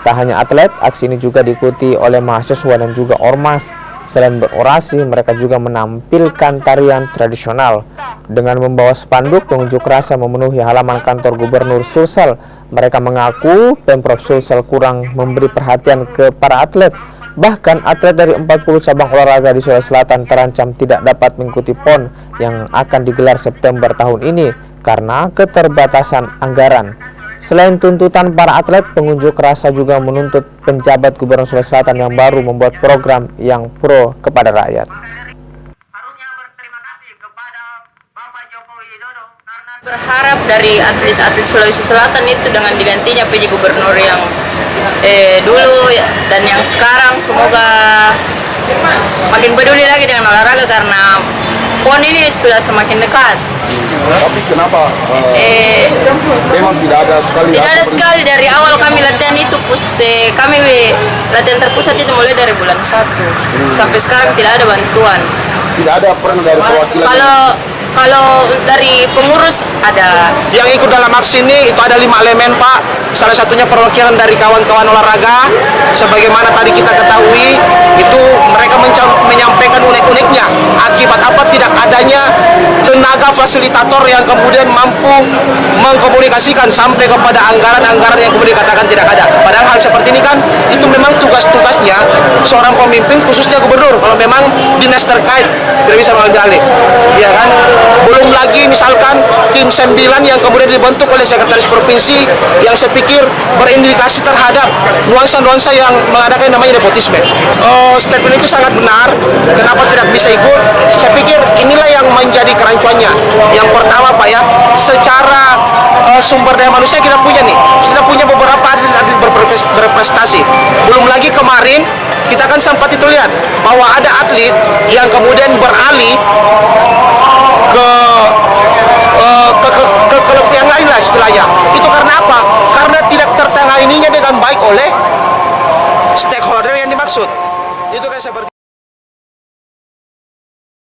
Tak hanya atlet, aksi ini juga diikuti oleh mahasiswa dan juga ormas. Selain berorasi, mereka juga menampilkan tarian tradisional. Dengan membawa spanduk, pengunjuk rasa memenuhi halaman kantor Gubernur Sulsel. Mereka mengaku Pemprov Sulsel kurang memberi perhatian ke para atlet. Bahkan atlet dari 40 cabang olahraga di Sulawesi Selatan terancam tidak dapat mengikuti PON yang akan digelar September tahun ini karena keterbatasan anggaran. Selain tuntutan para atlet, pengunjuk rasa juga menuntut penjabat Gubernur Sulawesi Selatan yang baru membuat program yang pro kepada rakyat. Harusnya berterima kasih kepada Bapak Joko Widodo karena berharap dari atlet-atlet Sulawesi Selatan itu dengan digantinya PJ Gubernur yang dulu dan yang sekarang, semoga makin peduli lagi dengan olahraga karena PON ini sudah semakin dekat. Tapi kenapa memang tidak ada sekali? Tidak ada sekali dari awal kami latihan itu kami latihan terpusat itu mulai dari bulan 1 sampai sekarang tidak ada bantuan. Tidak ada pernah dari perwakilan. Kalau dari pengurus ada. Yang ikut dalam aksi ini itu ada 5 elemen, Pak. Salah satunya perwakilan dari kawan-kawan olahraga. Sebagaimana tadi kita ketahui, itu mereka menyampaikan unek-uneknya. Akibat apa tidak adanya tenaga fasilitator yang kemudian mampu mengkomunikasikan sampai kepada anggaran-anggaran yang kemudian dikatakan tidak ada. Padahal hal seperti ini kan, itu memang tugas-tugasnya seorang pemimpin, khususnya gubernur. Kalau memang dinas terkait tidak bisa mengambil alih, ya kan? Belum lagi misalkan tim 9 yang kemudian dibentuk oleh sekretaris provinsi yang saya pikir berindikasi terhadap nuansa-nuansa yang mengadakan namanya nepotisme. Statement itu sangat benar. Kenapa tidak bisa ikut? Saya pikir inilah yang menjadi kerancuannya. Yang pertama, Pak, ya, secara sumber daya manusia kita punya nih. Kita punya beberapa atlet berprestasi. Belum lagi kemarin kita kan sempat itu lihat bahwa ada atlet yang kemudian beralih ke klub yang lain lah istilahnya. Itu karena apa? Karena tidak tertanganinya dengan baik oleh stakeholder yang dimaksud. Itu kan seperti